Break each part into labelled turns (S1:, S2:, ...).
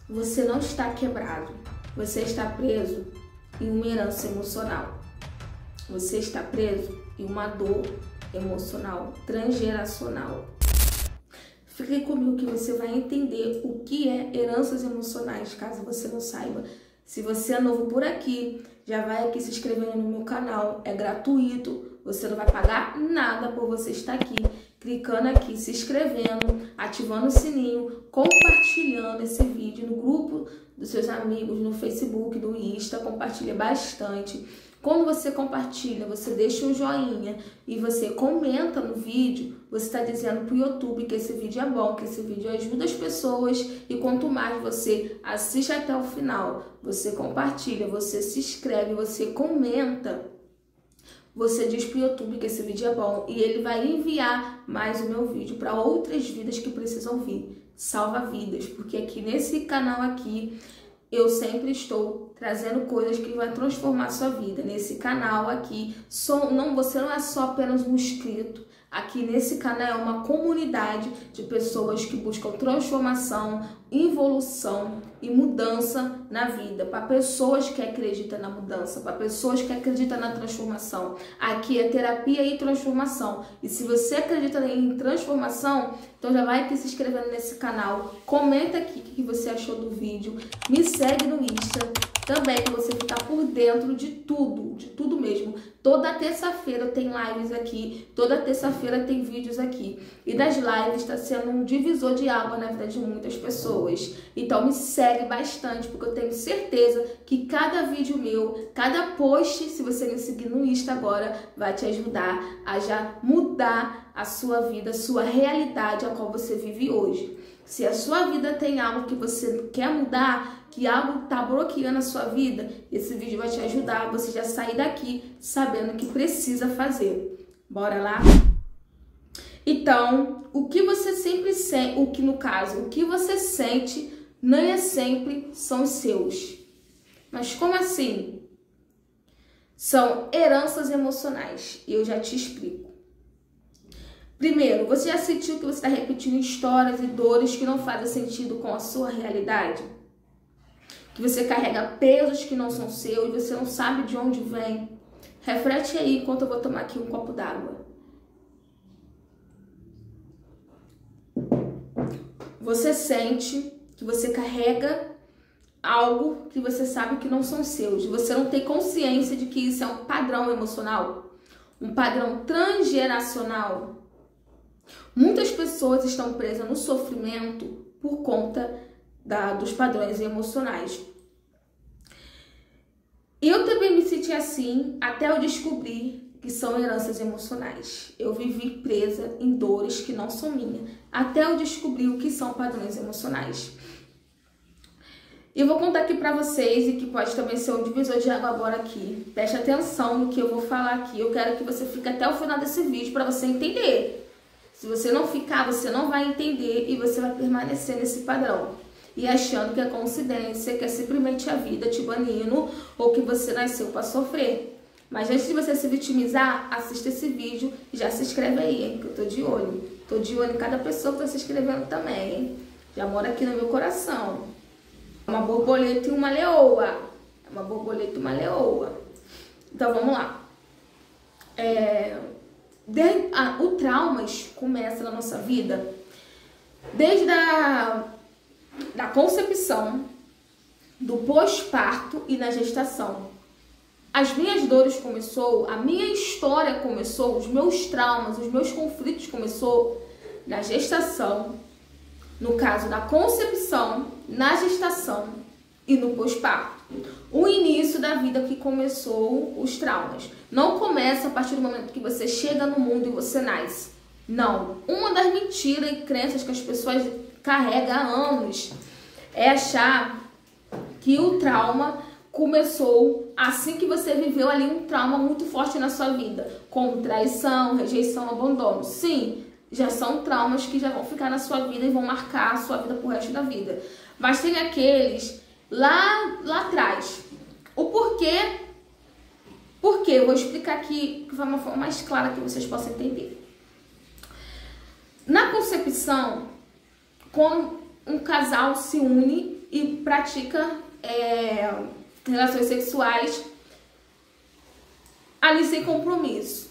S1: Você não está quebrado. Você está preso em uma herança emocional. Você está preso em uma dor emocional transgeracional. Fique comigo que você vai entender o que é heranças emocionais, caso você não saiba. Se você é novo por aqui, já vai aqui se inscrevendo no meu canal, é gratuito, você não vai pagar nada por você estar aqui, clicando aqui, se inscrevendo, ativando o sininho, compartilhando esse vídeo no grupo dos seus amigos, no Facebook, no Insta, compartilha bastante. Quando você compartilha, você deixa um joinha e você comenta no vídeo, você está dizendo para o YouTube que esse vídeo é bom, que esse vídeo ajuda as pessoas, e quanto mais você assiste até o final, você compartilha, você se inscreve, você comenta, você diz para o YouTube que esse vídeo é bom e ele vai enviar mais o meu vídeo para outras vidas que precisam vir. Salva vidas, porque aqui nesse canal aqui eu sempre estou trazendo coisas que vão transformar a sua vida. Nesse canal aqui, você não é só apenas um inscrito. Aqui nesse canal é uma comunidade de pessoas que buscam transformação, evolução e mudança na vida. Para pessoas que acreditam na mudança, para pessoas que acreditam na transformação. Aqui é terapia e transformação. E se você acredita em transformação, então já vai aqui se inscrevendo nesse canal. Comenta aqui o que você achou do vídeo. Me segue no Insta também, para você ficar por dentro de tudo mesmo. Toda terça-feira tem lives aqui, toda terça-feira tem vídeos aqui. E das lives está sendo um divisor de água na vida de muitas pessoas. Então me segue bastante, porque eu tenho certeza que cada vídeo meu, cada post, se você me seguir no Insta agora, vai te ajudar a já mudar a sua vida, a sua realidade a qual você vive hoje. Se a sua vida tem algo que você quer mudar, que algo está bloqueando a sua vida, esse vídeo vai te ajudar a você já sair daqui sabendo o que precisa fazer. Bora lá? Então, o que você sempre sente, o que você sente nem é sempre são os seus. Mas como assim? São heranças emocionais. E eu já te explico. Primeiro, você já sentiu que você está repetindo histórias e dores que não fazem sentido com a sua realidade? Que você carrega pesos que não são seus e você não sabe de onde vem? Reflete aí enquanto eu vou tomar aqui um copo d'água. Você sente que você carrega algo que você sabe que não são seus. Você não tem consciência de que isso é um padrão emocional, um padrão transgeracional. Muitas pessoas estão presas no sofrimento por conta dos padrões emocionais. Eu também me senti assim até eu descobrir que são heranças emocionais. Eu vivi presa em dores que não são minhas, até eu descobrir o que são padrões emocionais. Eu vou contar aqui pra vocês, e que pode também ser um divisor de água agora aqui. Preste atenção no que eu vou falar aqui. Eu quero que você fique até o final desse vídeo para você entender. Se você não ficar, você não vai entender e você vai permanecer nesse padrão. E achando que é coincidência, que é simplesmente a vida te banindo ou que você nasceu para sofrer. Mas antes de você se vitimizar, assista esse vídeo e já se inscreve aí, hein, que eu tô de olho. Tô de olho em cada pessoa que tá se inscrevendo também, hein. Já mora aqui no meu coração. Uma borboleta e uma leoa. Uma borboleta e uma leoa. Então vamos lá. O traumas começa na nossa vida desde da concepção, do pós-parto e na gestação. As minhas dores começou, a minha história começou, os meus traumas, os meus conflitos começou na gestação, no caso da concepção, na gestação e no pós-parto. O início da vida que começou os traumas. Não começa a partir do momento que você chega no mundo e você nasce. Não. Uma das mentiras e crenças que as pessoas carregam há anos é achar que o trauma começou assim que você viveu ali um trauma muito forte na sua vida, como traição, rejeição, abandono. Sim, já são traumas que já vão ficar na sua vida e vão marcar a sua vida pro resto da vida. Mas tem aqueles lá atrás. O porquê? Por quê? Eu vou explicar aqui de uma forma mais clara que vocês possam entender. Na concepção, quando um casal se une e pratica relações sexuais ali sem compromisso.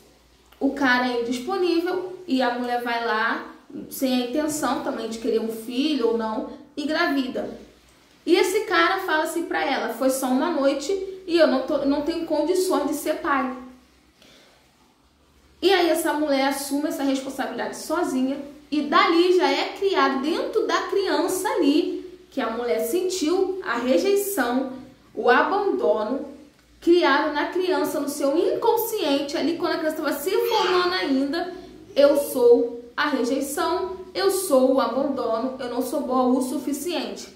S1: O cara é indisponível e a mulher vai lá sem a intenção também de querer um filho ou não, engravida. E esse cara fala assim pra ela: foi só uma noite e eu não tenho condições de ser pai. E aí essa mulher assume essa responsabilidade sozinha e dali já é criado dentro da criança ali, que a mulher sentiu a rejeição, o abandono, criado na criança, no seu inconsciente, ali quando a criança estava se formando ainda: eu sou a rejeição, eu sou o abandono, eu não sou boa o suficiente.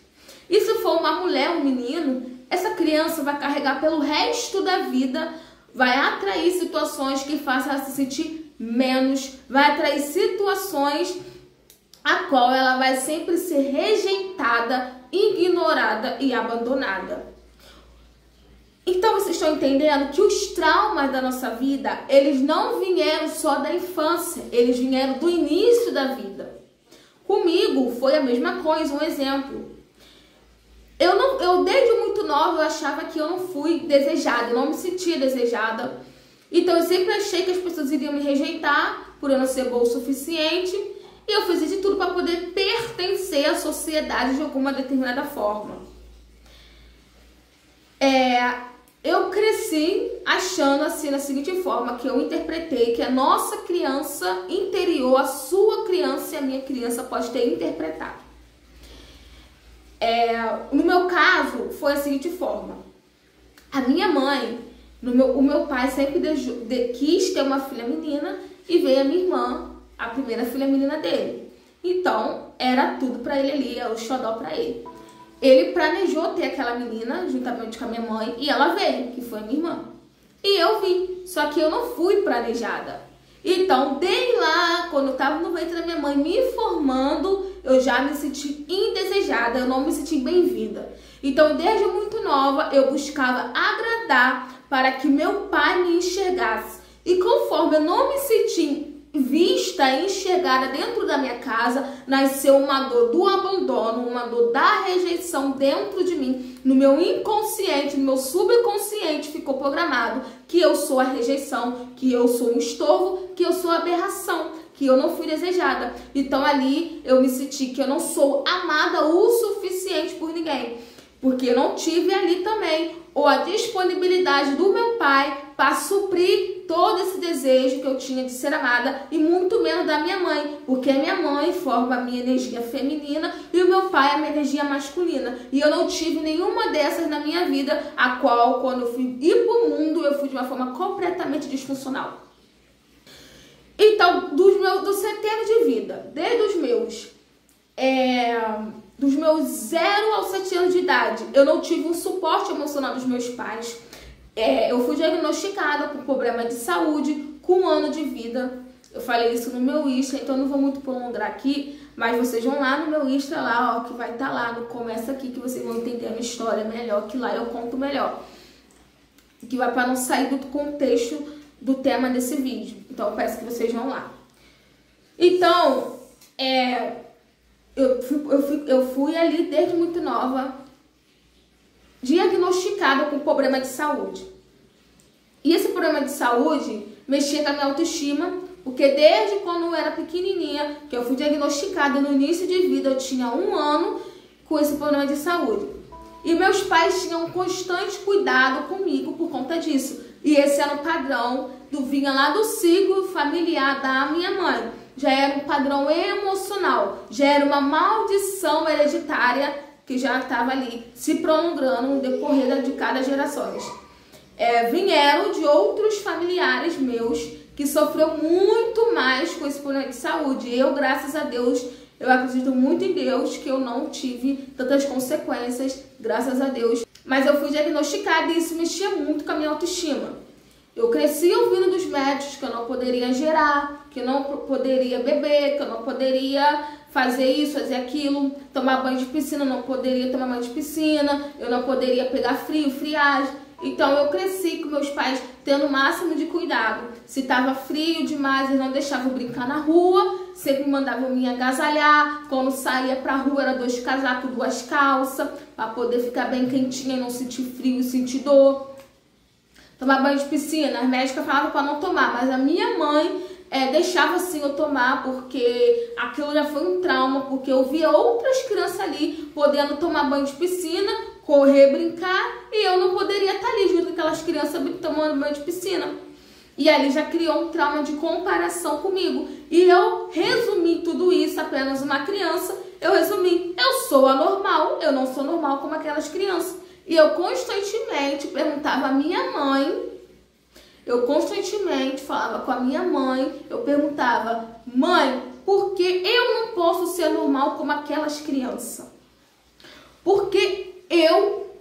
S1: E se for uma mulher, um menino, essa criança vai carregar pelo resto da vida, vai atrair situações que façam ela se sentir menos, vai atrair situações a qual ela vai sempre ser rejeitada, ignorada e abandonada. Então vocês estão entendendo que os traumas da nossa vida, eles não vieram só da infância, eles vieram do início da vida. Comigo foi a mesma coisa, um exemplo. Eu desde muito nova eu achava que eu não fui desejada, eu não me sentia desejada. Então eu sempre achei que as pessoas iriam me rejeitar por eu não ser boa o suficiente. E eu fiz de tudo para poder pertencer à sociedade de alguma determinada forma. Eu cresci achando assim, da seguinte forma, que eu interpretei que a nossa criança interior, a sua criança e a minha criança pode ter interpretado. No meu caso, foi a seguinte forma: a minha mãe, o meu pai sempre quis ter uma filha menina e veio a minha irmã, a primeira filha menina dele. Então, era tudo pra ele ali, era o xodó pra ele. Ele planejou ter aquela menina juntamente com a minha mãe e ela veio, que foi a minha irmã. E eu vim, só que eu não fui planejada. Então, desde lá, quando eu estava no ventre da minha mãe me formando, eu já me senti indesejada, eu não me senti bem-vinda. Então, desde muito nova, eu buscava agradar para que meu pai me enxergasse. E conforme eu não me senti vista e enxergada dentro da minha casa, nasceu uma dor do abandono, uma dor da rejeição dentro de mim. No meu inconsciente, no meu subconsciente ficou programado que eu sou a rejeição, que eu sou um estorvo, que eu sou a aberração, que eu não fui desejada. Então ali eu me senti que eu não sou amada o suficiente por ninguém, porque eu não tive ali também ou a disponibilidade do meu pai para suprir todo esse desejo que eu tinha de ser amada, e muito menos da minha mãe, porque a minha mãe forma a minha energia feminina e o meu pai a minha energia masculina, e eu não tive nenhuma dessas na minha vida, a qual quando eu fui ir pro mundo eu fui de uma forma completamente disfuncional. Então, do centenas de vida, desde dos meus 0 aos 7 anos de idade, eu não tive um suporte emocional dos meus pais. Eu fui diagnosticada com problema de saúde, com 1 ano de vida. Eu falei isso no meu Insta, então eu não vou muito prolongar aqui, mas vocês vão lá no meu Insta, lá, ó, que vai estar lá no Começa Aqui, que vocês vão entender a minha história melhor, que lá eu conto melhor. Que vai para não sair do contexto do tema desse vídeo. Então eu peço que vocês vão lá. Então, eu fui ali desde muito nova, diagnosticada com problema de saúde. E esse problema de saúde mexia com a minha autoestima, porque desde quando eu era pequenininha, que eu fui diagnosticada no início de vida, eu tinha 1 ano com esse problema de saúde. E meus pais tinham um constante cuidado comigo por conta disso. E esse era o padrão vinha lá do ciclo familiar da minha mãe. Já era um padrão emocional, já era uma maldição hereditária que já estava ali se prolongando no decorrer de cada gerações. Vieram de outros familiares meus que sofreu muito mais com esse problema de saúde. Eu, graças a Deus, eu acredito muito em Deus que eu não tive tantas consequências, graças a Deus. Mas eu fui diagnosticada e isso mexia muito com a minha autoestima. Eu cresci ouvindo dos médicos que eu não poderia gerar, que eu não poderia beber, que eu não poderia fazer isso, fazer aquilo, tomar banho de piscina, eu não poderia tomar banho de piscina, eu não poderia pegar frio, friagem. Então eu cresci com meus pais tendo o máximo de cuidado. Se estava frio demais, eles não deixavam brincar na rua. sempre mandava eu me agasalhar. Quando saía pra rua era 2 casacos, 2 calças, para poder ficar bem quentinha e não sentir frio e sentir dor. Tomar banho de piscina, as médicas falavam para não tomar, mas a minha mãe deixava assim eu tomar, porque aquilo já foi um trauma, porque eu via outras crianças ali podendo tomar banho de piscina, correr, brincar, e eu não poderia estar ali junto com aquelas crianças tomando banho de piscina. E ali já criou um trauma de comparação comigo. E eu resumi tudo isso, apenas uma criança, eu resumi, eu sou anormal, eu não sou normal como aquelas crianças. E eu constantemente perguntava à minha mãe, eu constantemente falava com a minha mãe, eu perguntava, mãe, por que eu não posso ser normal como aquelas crianças? Por que eu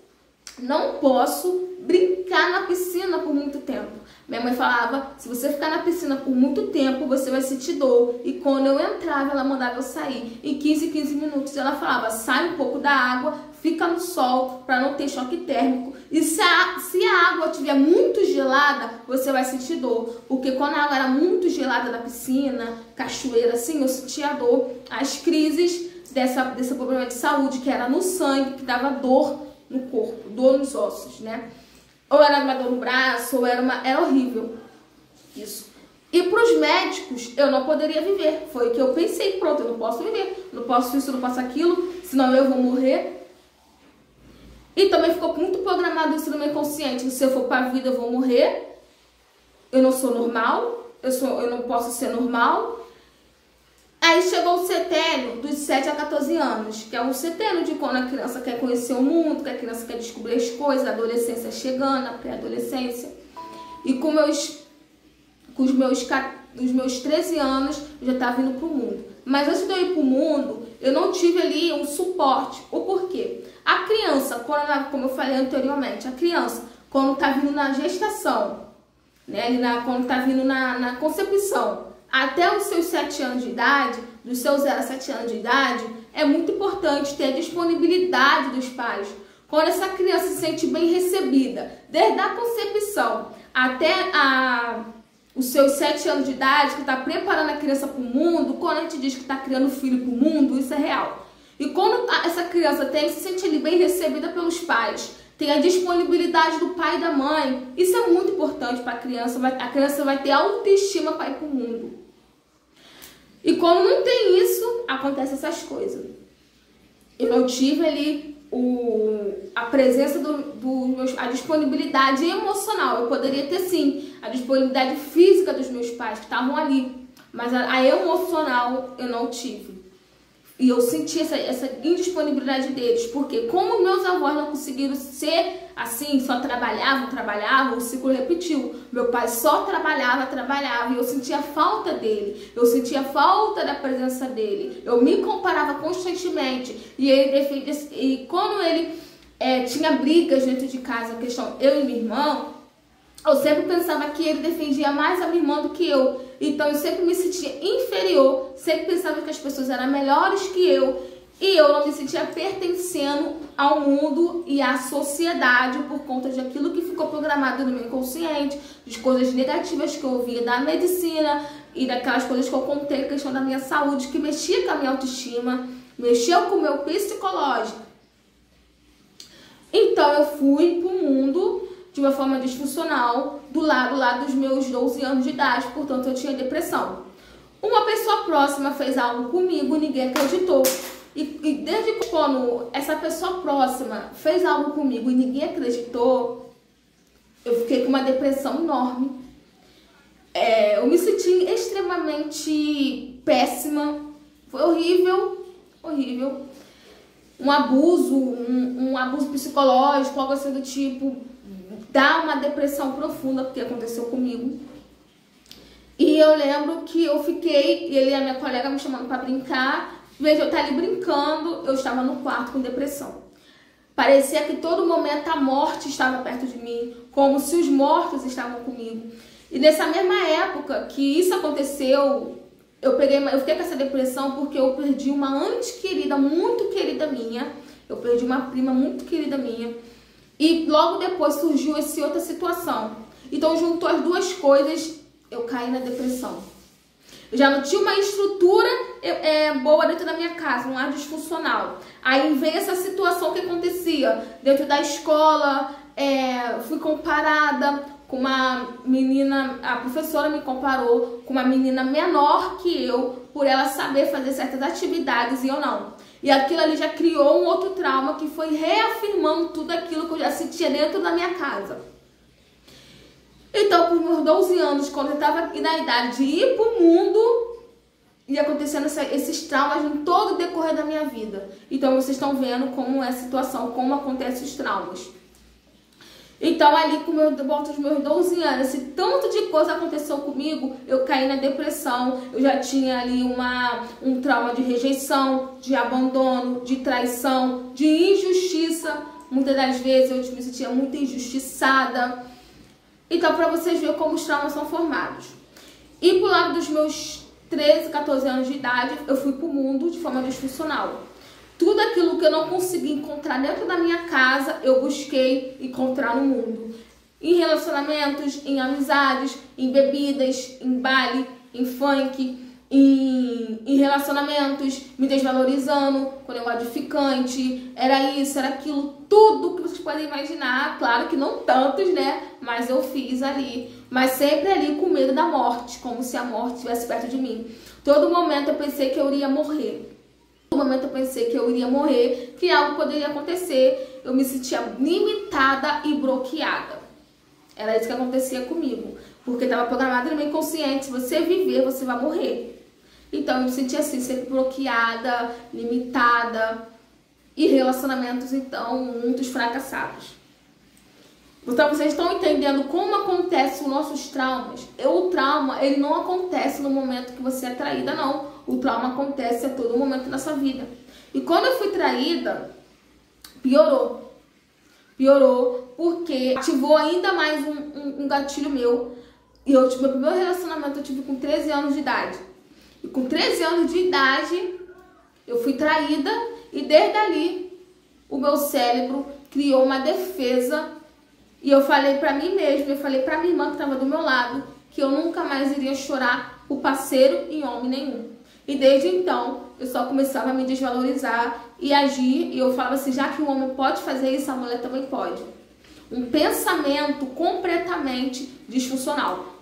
S1: não posso brincar na piscina por muito tempo? Minha mãe falava, se você ficar na piscina por muito tempo, você vai sentir dor. E quando eu entrava, ela mandava eu sair. Em 15 minutos, ela falava, sai um pouco da água, fica no sol, para não ter choque térmico. E se a água estiver muito gelada, você vai sentir dor. Porque quando a água era muito gelada na piscina, cachoeira, assim, eu sentia dor. As crises desse problema de saúde, que era no sangue, que dava dor no corpo, dor nos ossos, né? Ou era uma dor no braço, ou era horrível isso. E para os médicos, eu não poderia viver. Foi o que eu pensei, pronto, eu não posso viver. Não posso isso, não posso aquilo, senão eu vou morrer. E também ficou muito programado isso no meu inconsciente. Se eu for para a vida, eu vou morrer. Eu não sou normal, eu não posso ser normal. Aí chegou o setênio dos 7 a 14 anos, que é um setênio de quando a criança quer conhecer o mundo, que a criança quer descobrir as coisas, a adolescência chegando, a pré-adolescência. E com os meus 13 anos, eu já estava indo para o mundo. Mas antes de eu ir para o mundo, eu não tive ali um suporte. O porquê? A criança, como eu falei anteriormente, a criança, quando está vindo na gestação, né, quando está vindo na concepção, até os seus 7 anos de idade, dos seus 0 a 7 anos de idade, é muito importante ter a disponibilidade dos pais. Quando essa criança se sente bem recebida, desde a concepção até os seus 7 anos de idade, que está preparando a criança para o mundo, quando a gente diz que está criando filho para o mundo, isso é real. E quando essa criança se sente ali bem recebida pelos pais, tem a disponibilidade do pai e da mãe, isso é muito importante para a criança vai ter autoestima para ir para o mundo. E quando não tem isso, acontecem essas coisas. Eu não tive ali a presença a disponibilidade emocional. Eu poderia ter sim a disponibilidade física dos meus pais que estavam ali, mas a emocional eu não tive. E eu senti essa indisponibilidade deles, porque como meus avós não conseguiram ser assim, só trabalhavam, o ciclo repetiu. Meu pai só trabalhava, e eu sentia falta dele, eu sentia falta da presença dele. Eu me comparava constantemente, e quando ele tinha brigas dentro de casa, questão eu e minha irmã, eu sempre pensava que ele defendia mais a minha irmã do que eu. Então eu sempre me sentia inferior, sempre pensava que as pessoas eram melhores que eu. E eu não me sentia pertencendo ao mundo e à sociedade por conta de aquilo que ficou programado no meu inconsciente, de coisas negativas que eu ouvia da medicina e daquelas coisas que eu contei, a questão da minha saúde, que mexia com a minha autoestima, mexia com o meu psicológico. Então eu fui pro mundo de uma forma disfuncional, do lado lá dos meus 12 anos de idade, portanto eu tinha depressão. Uma pessoa próxima fez algo comigo, ninguém acreditou. E desde quando essa pessoa próxima fez algo comigo e ninguém acreditou, eu fiquei com uma depressão enorme. Eu me senti extremamente péssima, foi horrível, horrível. Um abuso psicológico, algo assim do tipo, dá uma depressão profunda, porque aconteceu comigo. E eu lembro que eu fiquei, ele e a minha colega me chamando para brincar, veja, eu estava ali brincando, eu estava no quarto com depressão. Parecia que todo momento a morte estava perto de mim, como se os mortos estavam comigo. E nessa mesma época que isso aconteceu, eu fiquei com essa depressão porque eu perdi uma antes querida, muito querida minha. Eu perdi uma prima muito querida minha. E logo depois surgiu essa outra situação. Então juntou as duas coisas, eu caí na depressão. Eu já não tinha uma estrutura boa dentro da minha casa, um lar disfuncional. Aí veio essa situação que acontecia dentro da escola, fui comparada com uma menina, a professora me comparou com uma menina menor que eu, por ela saber fazer certas atividades e eu não. E aquilo ali já criou um outro trauma que foi reafirmando tudo aquilo que eu já sentia dentro da minha casa. Então, por meus 12 anos, quando eu estava na idade de ir para o mundo, ia acontecendo esses traumas em todo o decorrer da minha vida. Então, vocês estão vendo como é a situação, como acontecem os traumas. Então, ali, com volta dos meus 12 anos, esse tanto de coisa aconteceu comigo, eu caí na depressão, eu já tinha ali um trauma de rejeição, de abandono, de traição, de injustiça. Muitas das vezes eu me sentia muito injustiçada. Então, para vocês verem como os traumas são formados. E pro lado dos meus 13, 14 anos de idade, eu fui pro mundo de forma disfuncional. Tudo aquilo que eu não consegui encontrar dentro da minha casa, eu busquei encontrar no mundo. Em relacionamentos, em amizades, em bebidas, em baile, em funk, em relacionamentos, me desvalorizando, com negócio de ficante, era isso, era aquilo, tudo que vocês podem imaginar. Claro que não tantos, né? Mas eu fiz ali. Mas sempre ali com medo da morte, como se a morte estivesse perto de mim. Todo momento eu pensei que eu iria morrer. No momento eu pensei que eu iria morrer, que algo poderia acontecer. Eu me sentia limitada e bloqueada. Era isso que acontecia comigo. Porque estava programado no meu inconsciente, se você viver, você vai morrer. Então eu me sentia assim, sempre bloqueada, limitada. E relacionamentos, então, muitos fracassados. Então vocês estão entendendo como acontecem os nossos traumas? O trauma, ele não acontece no momento que você é traída, não. O trauma acontece a todo momento da sua vida. E quando eu fui traída, piorou. Piorou porque ativou ainda mais um gatilho meu. E meu primeiro relacionamento eu tive com 13 anos de idade. E com 13 anos de idade, eu fui traída e desde ali o meu cérebro criou uma defesa. E eu falei pra mim mesma, eu falei pra minha irmã que estava do meu lado, que eu nunca mais iria chorar por parceiro em homem nenhum. E desde então, eu só começava a me desvalorizar e agir. E eu falava assim, já que um homem pode fazer isso, a mulher também pode. Um pensamento completamente disfuncional.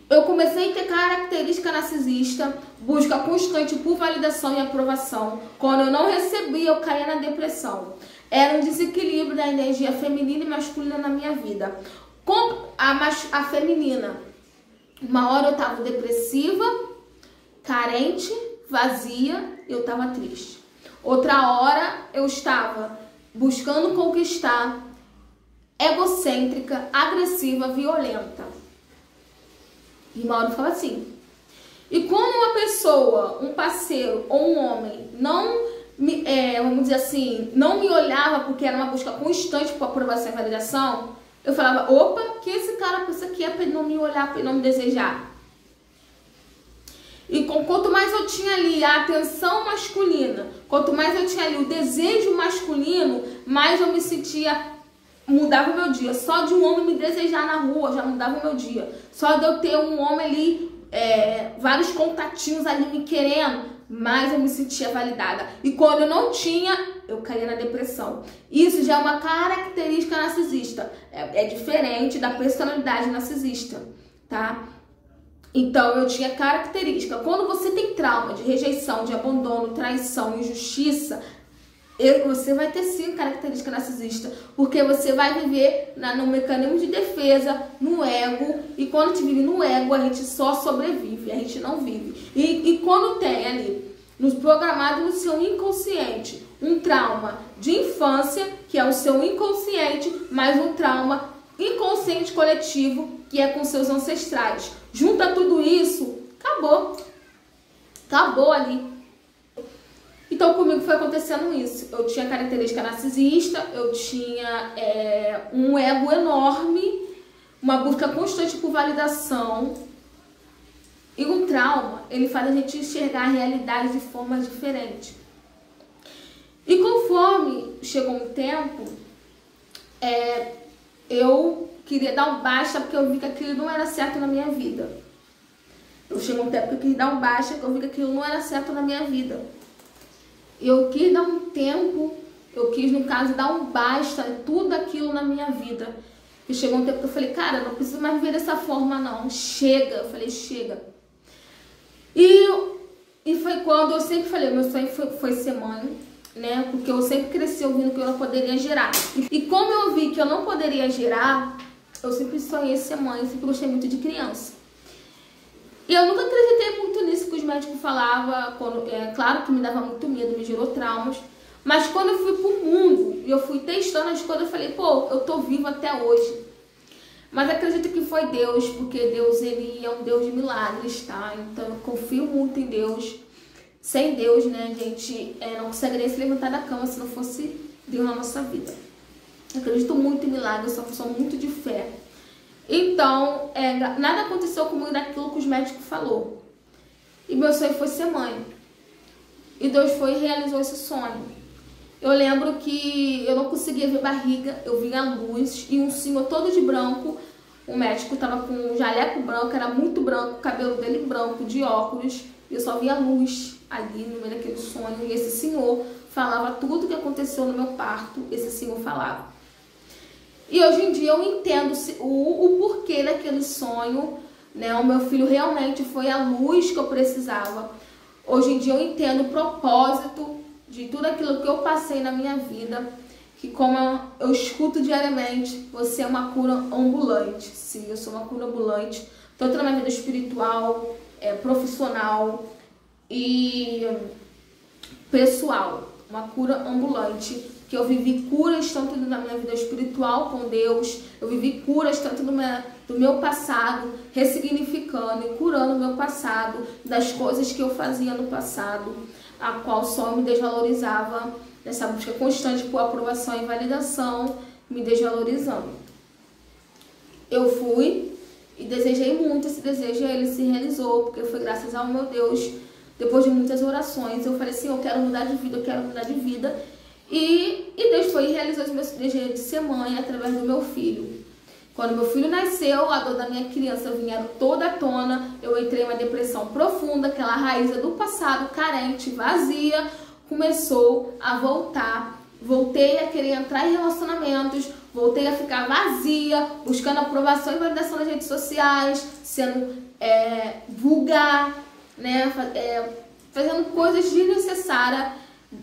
S1: Eu comecei a ter característica narcisista, busca constante por validação e aprovação. Quando eu não recebia, eu caía na depressão. Era um desequilíbrio da energia feminina e masculina na minha vida. Com a feminina, uma hora eu estava depressiva, carente, vazia, eu estava triste. Outra hora eu estava buscando conquistar, egocêntrica, agressiva, violenta. E uma hora eu falava assim. E quando uma pessoa, um parceiro ou um homem vamos dizer assim, não me olhava porque era uma busca constante por aprovação e validação, eu falava, opa, que esse cara pensa que é para ele não me olhar, para ele não me desejar. E quanto mais eu tinha ali a atenção masculina, quanto mais eu tinha ali o desejo masculino, mais eu me sentia, mudava o meu dia. Só de um homem me desejar na rua já mudava o meu dia. Só de eu ter um homem ali, vários contatinhos ali me querendo, mais eu me sentia validada. E quando eu não tinha, eu caía na depressão. Isso já é uma característica narcisista. É diferente da personalidade narcisista, tá? Então, eu tinha característica. Quando você tem trauma de rejeição, de abandono, traição, injustiça, você vai ter sim característica narcisista, porque você vai viver no mecanismo de defesa, no ego, e quando a gente vive no ego, a gente só sobrevive, a gente não vive. E quando tem ali, programado no seu inconsciente, um trauma de infância, que é o seu inconsciente, mais um trauma inconsciente coletivo, que é com seus ancestrais. Junta tudo isso, acabou. Acabou ali. Então comigo foi acontecendo isso. Eu tinha característica narcisista, eu tinha um ego enorme, uma busca constante por validação. E o trauma, ele faz a gente enxergar a realidade de forma diferente. E conforme chegou um tempo, eu queria dar um basta porque eu vi que aquilo não era certo na minha vida. Eu chegou um tempo que eu quis dar um baixa, que eu vi que aquilo não era certo na minha vida. Eu quis dar um tempo, eu quis, no caso, dar um basta em tudo aquilo na minha vida. E chegou um tempo que eu falei, cara, não preciso mais viver dessa forma, não. Chega. Eu falei, chega. E foi quando eu sempre falei, meu sonho foi ser mãe, né? Porque eu sempre cresci ouvindo que eu não poderia gerar. E como eu vi que eu não poderia gerar, eu sempre sonhei ser mãe, sempre gostei muito de criança. E eu nunca acreditei muito nisso que os médicos falavam, claro que me dava muito medo, me gerou traumas. Mas quando eu fui pro mundo e eu fui testando as coisas, eu falei, pô, eu tô viva até hoje. Mas acredito que foi Deus, porque Deus, ele é um Deus de milagres, tá? Então eu confio muito em Deus. Sem Deus, né, a gente não conseguiria se levantar da cama se não fosse Deus na nossa vida. Eu acredito muito em milagres, sou uma pessoa muito de fé. Então, nada aconteceu comigo daquilo que os médicos falaram. E meu sonho foi ser mãe. E Deus foi e realizou esse sonho. Eu lembro que eu não conseguia ver barriga, eu via a luz e um senhor todo de branco. O médico estava com um jaleco branco, era muito branco, o cabelo dele branco, de óculos. E eu só via a luz ali no meio daquele sonho. E esse senhor falava tudo o que aconteceu no meu parto, esse senhor falava. E hoje em dia eu entendo o porquê daquele sonho, né? O meu filho realmente foi a luz que eu precisava. Hoje em dia eu entendo o propósito de tudo aquilo que eu passei na minha vida, que como eu escuto diariamente, você é uma cura ambulante. Sim, eu sou uma cura ambulante, tanto na minha vida espiritual, profissional e pessoal. Uma cura ambulante, que eu vivi curas tanto na minha vida espiritual com Deus, eu vivi curas tanto do meu passado, ressignificando e curando o meu passado, das coisas que eu fazia no passado, a qual só me desvalorizava, nessa busca constante por aprovação e validação, me desvalorizando. Eu fui e desejei muito esse desejo, e ele se realizou, porque foi graças ao meu Deus, depois de muitas orações, eu falei assim, eu quero mudar de vida, eu quero mudar de vida. E Deus foi e realizou os meus desejos de ser mãe através do meu filho. Quando meu filho nasceu, a dor da minha criança vinha toda à tona, eu entrei em uma depressão profunda, aquela raiz do passado, carente, vazia, começou a voltar. Voltei a querer entrar em relacionamentos, voltei a ficar vazia, buscando aprovação e validação nas redes sociais, sendo vulgar, né? Fazendo coisas desnecessárias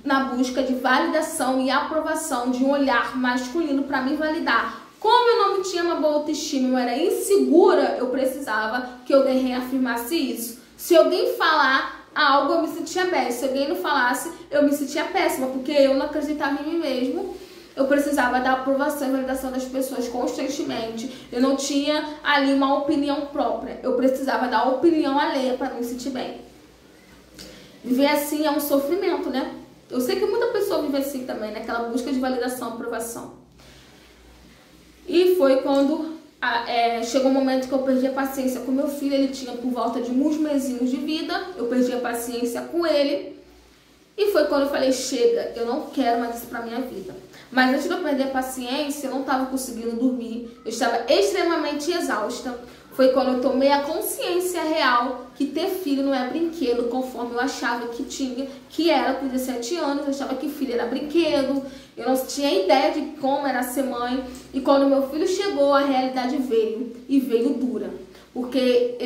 S1: na busca de validação e aprovação de um olhar masculino para me validar. Como eu não tinha uma boa autoestima, eu era insegura, eu precisava que alguém reafirmasse isso. Se alguém falar algo, eu me sentia bem. Se alguém não falasse, eu me sentia péssima, porque eu não acreditava em mim mesmo. Eu precisava da aprovação e validação das pessoas constantemente. Eu não tinha ali uma opinião própria. Eu precisava da opinião alheia para me sentir bem. Viver assim é um sofrimento, né? Eu sei que muita pessoa vive assim também, naquela busca de validação e aprovação. E foi quando chegou um momento que eu perdi a paciência com meu filho. Ele tinha por volta de uns mesinhos de vida. Eu perdi a paciência com ele. E foi quando eu falei, chega, eu não quero mais isso pra minha vida. Mas antes de eu perder a paciência, eu não estava conseguindo dormir. Eu estava extremamente exausta. Foi quando eu tomei a consciência real que ter filho não é brinquedo, conforme eu achava que tinha, que era com 17 anos, eu achava que filho era brinquedo, eu não tinha ideia de como era ser mãe. E quando meu filho chegou, a realidade veio, e veio dura. Porque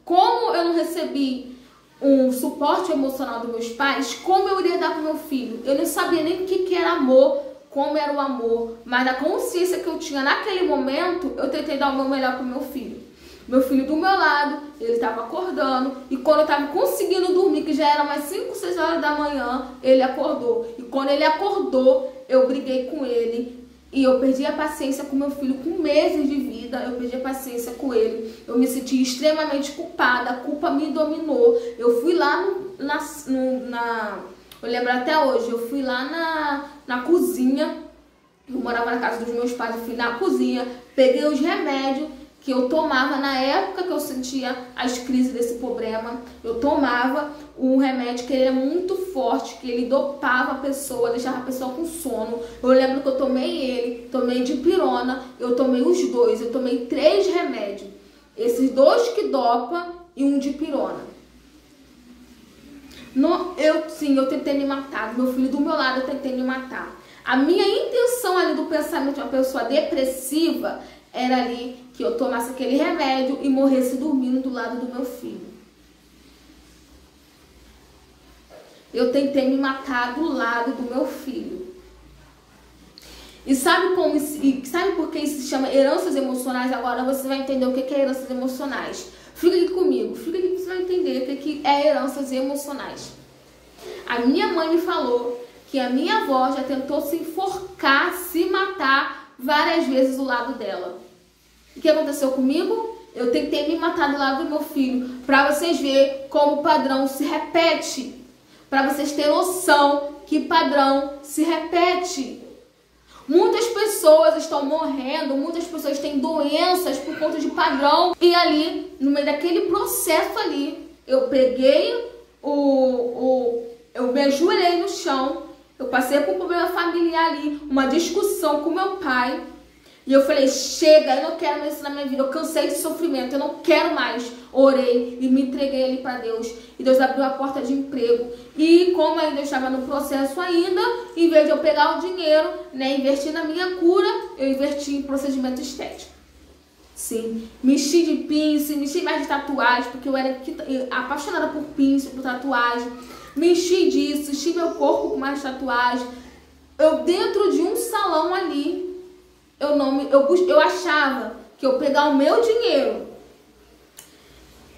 S1: como eu não recebi um suporte emocional dos meus pais, como eu iria dar para o meu filho? Eu não sabia nem o que era amor, como era o amor, mas na consciência que eu tinha naquele momento, eu tentei dar o meu melhor para o meu filho. Meu filho do meu lado, ele estava acordando, e quando eu estava conseguindo dormir, que já era umas 5, 6 horas da manhã, ele acordou. E quando ele acordou, eu briguei com ele, e eu perdi a paciência com meu filho com meses de vida, eu perdi a paciência com ele. Eu me senti extremamente culpada, a culpa me dominou. Eu fui lá eu lembro até hoje, eu fui lá na cozinha, eu morava na casa dos meus pais, eu fui na cozinha, peguei os remédios que eu tomava na época que eu sentia as crises desse problema. Eu tomava um remédio que ele é muito forte, que ele dopava a pessoa, deixava a pessoa com sono. Eu lembro que eu tomei dipirona, eu tomei os dois, eu tomei 3 remédios. Esses 2 que dopa e um dipirona. Eu tentei me matar. Meu filho do meu lado, eu tentei me matar. A minha intenção ali do pensamento de uma pessoa depressiva era ali que eu tomasse aquele remédio e morresse dormindo do lado do meu filho. Eu tentei me matar do lado do meu filho. E sabe por que isso se chama heranças emocionais? Agora você vai entender o que é heranças emocionais. Fica aqui comigo, fica aqui que você vai entender o que é heranças emocionais. A minha mãe me falou que a minha avó já tentou se enforcar, se matar várias vezes do lado dela. O que aconteceu comigo? Eu tentei me matar do lado do meu filho, para vocês verem como o padrão se repete. Para vocês terem noção que padrão se repete. Muitas pessoas estão morrendo, muitas pessoas têm doenças por conta de padrão. E ali, no meio daquele processo ali, eu peguei eu me ajoelhei no chão, eu passei por um problema familiar ali, uma discussão com meu pai. E eu falei, chega, eu não quero mais isso na minha vida, eu cansei de sofrimento, eu não quero mais. Orei e me entreguei ali para Deus. E Deus abriu a porta de emprego. E como ainda eu estava no processo ainda, em vez de eu pegar o dinheiro, né, investir na minha cura, eu investi em procedimento estético. Sim, me enchi de piercing, me enchi mais de tatuagem, porque eu era apaixonada por piercing, por tatuagem. Me enchi disso, enchi meu corpo com mais tatuagem. Eu dentro de um salão ali, eu achava que eu pegar o meu dinheiro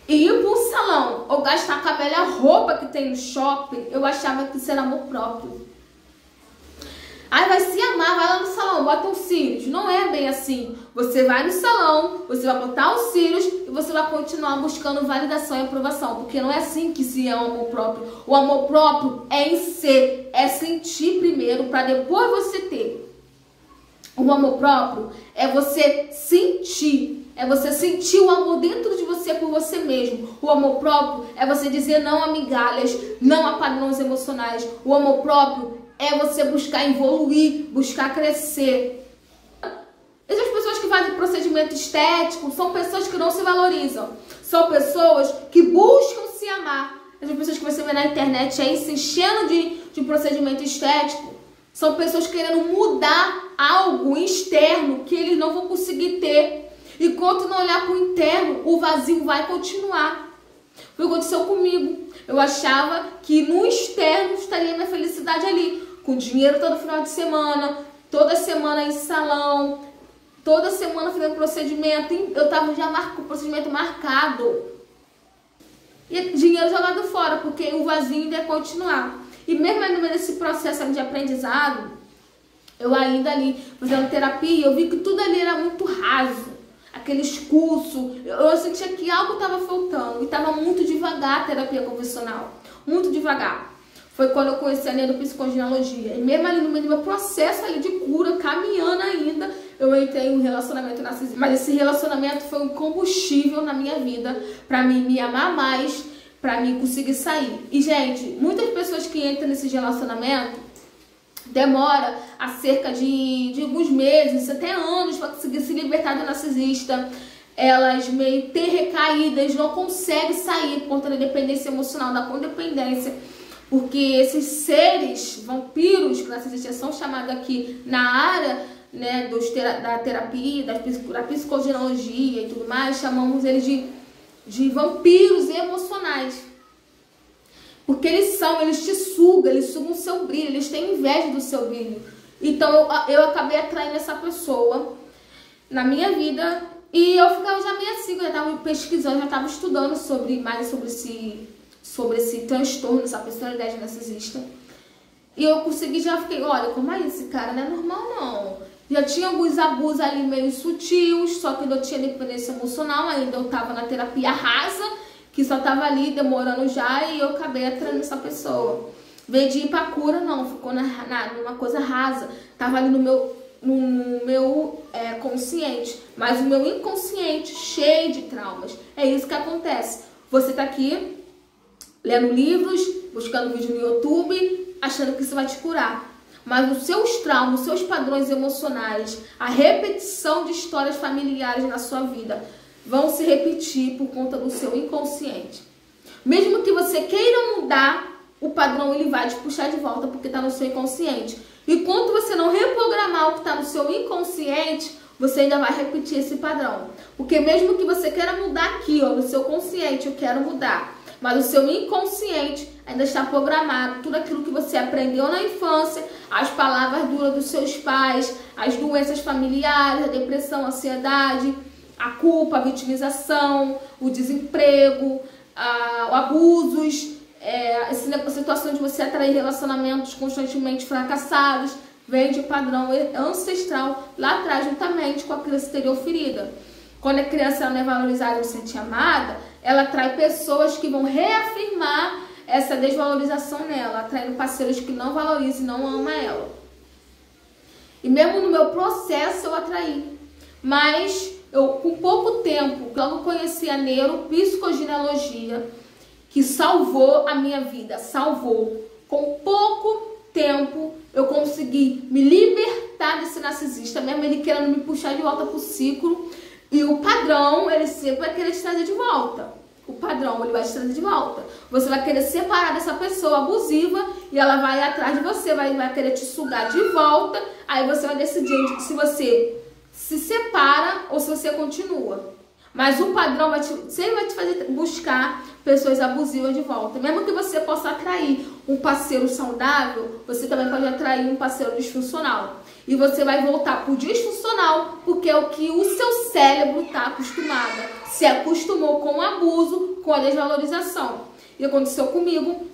S1: e ir para um salão ou gastar com a velha roupa que tem no shopping, eu achava que isso era amor próprio. Aí vai se amar, vai lá no salão, bota os cílios. Não é bem assim. Você vai no salão, você vai botar os cílios e você vai continuar buscando validação e aprovação. Porque não é assim que se é o amor próprio. O amor próprio é em ser, é sentir primeiro para depois você ter. O amor próprio é você sentir. É você sentir o amor dentro de você por você mesmo. O amor próprio é você dizer não a migalhas, não a padrões emocionais. O amor próprio é você buscar evoluir, buscar crescer. Essas pessoas que fazem procedimento estético são pessoas que não se valorizam. São pessoas que buscam se amar. Essas pessoas que você vê na internet aí se enchendo de procedimento estético são pessoas querendo mudar algo externo que eles não vão conseguir ter. Enquanto não olhar para o interno, o vazio vai continuar. Foi o que aconteceu comigo. Eu achava que no externo estaria minha felicidade ali. Com dinheiro todo final de semana, toda semana em salão, toda semana fazendo procedimento. Eu estava já com o procedimento marcado. E dinheiro jogado fora, porque o vazio ainda ia continuar. E mesmo no meio desse processo de aprendizado, eu ainda ali fazendo terapia, eu vi que tudo ali era muito raso. Aqueles cursos, eu sentia que algo estava faltando. E estava muito devagar a terapia convencional. Muito devagar. Foi quando eu conheci a neuropsicogenealogia. E mesmo ali no meio do meu processo ali de cura, caminhando ainda, eu entrei em um relacionamento narcisista. Mas esse relacionamento foi um combustível na minha vida para mim me amar mais, para mim conseguir sair. E, gente, muitas pessoas que entram nesse relacionamento demora a cerca de alguns meses, até anos, para conseguir se libertar do narcisista. Elas meio têm recaídas, não conseguem sair por conta da dependência emocional, da codependência. Porque esses seres vampiros que narcisistas são chamados aqui na área, né, da terapia, da psicogenealogia e tudo mais, chamamos eles de vampiros emocionais. Porque eles te sugam, eles sugam o seu brilho, eles têm inveja do seu brilho. Então eu acabei atraindo essa pessoa na minha vida e eu ficava já meio assim, eu já estava pesquisando, já estava estudando mais sobre esse transtorno, essa personalidade narcisista. E eu fiquei, olha, como é esse cara, não é normal não. Já tinha alguns abusos ali meio sutis, só que eu tinha dependência emocional, ainda eu estava na terapia rasa, que só tava ali demorando já e eu acabei atraindo essa pessoa. Em vez de ir pra cura, não, ficou numa coisa rasa. Tava ali no meu consciente, mas o meu inconsciente cheio de traumas. É isso que acontece. Você tá aqui lendo livros, buscando vídeo no YouTube, achando que isso vai te curar. Mas os seus traumas, os seus padrões emocionais, a repetição de histórias familiares na sua vida vão se repetir por conta do seu inconsciente. Mesmo que você queira mudar, o padrão ele vai te puxar de volta porque está no seu inconsciente. E quando você não reprogramar o que está no seu inconsciente, você ainda vai repetir esse padrão. Porque mesmo que você queira mudar aqui, ó, no seu consciente, eu quero mudar, mas o seu inconsciente ainda está programado. Tudo aquilo que você aprendeu na infância, as palavras duras dos seus pais, as doenças familiares, a depressão, a ansiedade, a culpa, a vitimização, o desemprego, abusos, essa situação de você atrair relacionamentos constantemente fracassados, vem de padrão ancestral lá atrás, juntamente com a criança interior ferida. Quando a criança não é valorizada e se sente amada, ela atrai pessoas que vão reafirmar essa desvalorização nela, atraindo parceiros que não valorizam e não amam ela. E mesmo no meu processo eu atraí. Mas eu, com pouco tempo, logo conheci a neuropsicogenealogia, que salvou a minha vida, salvou. Com pouco tempo eu consegui me libertar desse narcisista, mesmo ele querendo me puxar de volta pro ciclo. E o padrão, ele sempre vai querer te trazer de volta. O padrão, ele vai te trazer de volta. Você vai querer separar dessa pessoa abusiva e ela vai ir atrás de você, vai querer te sugar de volta. Aí você vai decidir se você se separa ou se você continua. Mas o padrão sempre vai te fazer buscar pessoas abusivas de volta. Mesmo que você possa atrair um parceiro saudável, você também pode atrair um parceiro disfuncional. E você vai voltar pro disfuncional, porque é o que o seu cérebro está acostumado. Se acostumou com o abuso, com a desvalorização. E aconteceu comigo.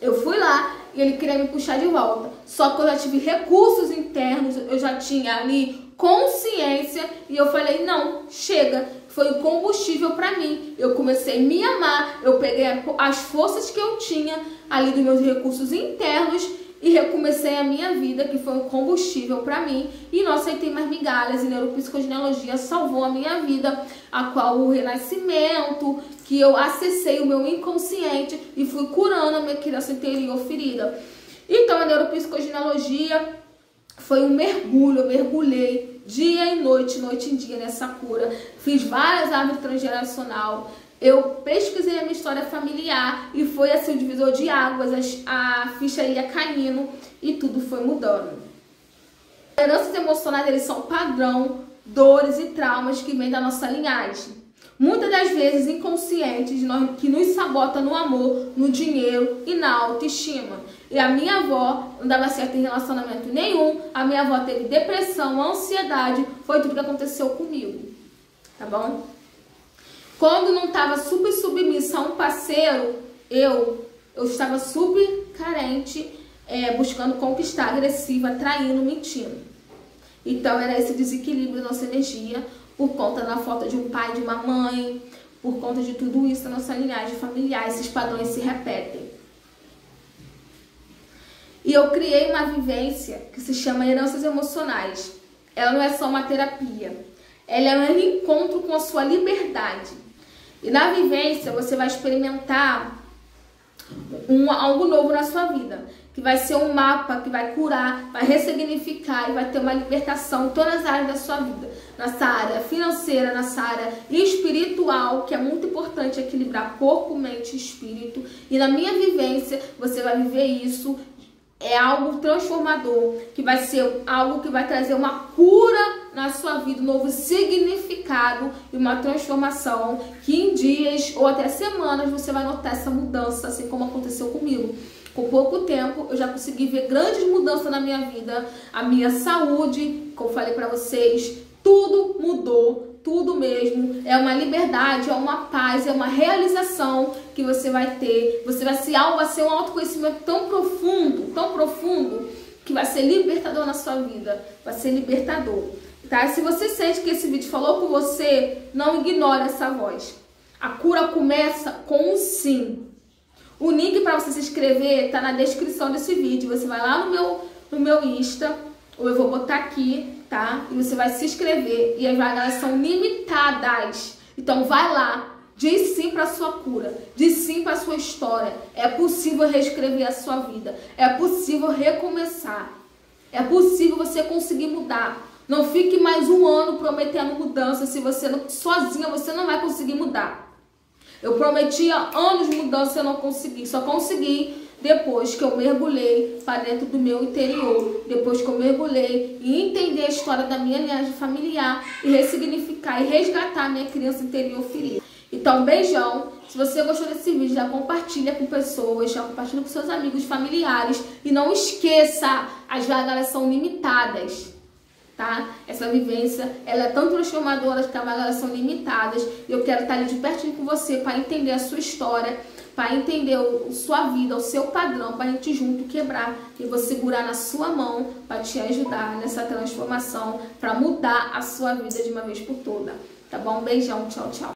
S1: Eu fui lá e ele queria me puxar de volta. Só que eu já tive recursos internos, eu já tinha ali consciência e eu falei, não, chega. Foi o combustível para mim. Eu comecei a me amar, eu peguei as forças que eu tinha ali dos meus recursos internos e recomecei a minha vida, que foi um combustível para mim, e não aceitei mais migalhas. E neuropsicogenealogia salvou a minha vida, a qual o renascimento, que eu acessei o meu inconsciente e fui curando a minha criança interior ferida. Então a neuropsicogenealogia foi um mergulho, eu mergulhei dia e noite e dia nessa cura. Fiz várias árvores transgeracional. Eu pesquisei a minha história familiar e foi assim o divisor de águas, a ficha ia caindo e tudo foi mudando. Heranças emocionais, eles são padrão, dores e traumas que vêm da nossa linhagem. Muitas das vezes inconscientes, que nos sabota no amor, no dinheiro e na autoestima. E a minha avó não dava certo em relacionamento nenhum, a minha avó teve depressão, ansiedade, foi tudo que aconteceu comigo, tá bom? Quando não estava super submissa a um parceiro, eu estava super carente, buscando conquistar, agressiva, traindo, mentindo. Então era esse desequilíbrio da nossa energia, por conta da falta de um pai, de uma mãe, por conta de tudo isso na nossa linhagem familiar, esses padrões se repetem. E eu criei uma vivência que se chama heranças emocionais. Ela não é só uma terapia, ela é um encontro com a sua liberdade. E na vivência você vai experimentar algo novo na sua vida, que vai ser um mapa que vai curar, vai ressignificar e vai ter uma libertação em todas as áreas da sua vida. Nessa área financeira, nessa área espiritual, que é muito importante equilibrar corpo, mente e espírito. E na minha vivência você vai viver isso. É algo transformador, que vai ser algo que vai trazer uma cura na sua vida, um novo significado e uma transformação que em dias ou até semanas você vai notar essa mudança, assim como aconteceu comigo. Com pouco tempo eu já consegui ver grandes mudanças na minha vida, a minha saúde, como falei pra vocês, tudo mudou. Tudo mesmo, é uma liberdade, é uma paz, é uma realização que você vai ter. Você vai ser um autoconhecimento tão profundo, que vai ser libertador na sua vida. Vai ser libertador, tá? Se você sente que esse vídeo falou com você, não ignore essa voz. A cura começa com um sim. O link para você se inscrever tá na descrição desse vídeo. Você vai lá no meu Insta, ou eu vou botar aqui, tá? E você vai se inscrever. E as vagas são limitadas. Então vai lá, diz sim para sua cura, diz sim para sua história. É possível reescrever a sua vida. É possível recomeçar. É possível você conseguir mudar. Não fique mais um ano prometendo mudança se você não, sozinha você não vai conseguir mudar. Eu prometia anos de mudança e eu não consegui. Só consegui depois que eu mergulhei para dentro do meu interior. Depois que eu mergulhei e entender a história da minha linhagem familiar e ressignificar e resgatar a minha criança interior ferida. Então, beijão. Se você gostou desse vídeo, já compartilha com pessoas, já compartilha com seus amigos, familiares. E não esqueça, as vagaras são limitadas. Tá? Essa vivência, ela é tão transformadora que as vagaras são limitadas. Eu quero estar ali de pertinho com você para entender a sua história, para entender a sua vida, o seu padrão, para a gente junto quebrar e vou segurar na sua mão para te ajudar nessa transformação, para mudar a sua vida de uma vez por toda. Tá bom? Beijão, tchau, tchau.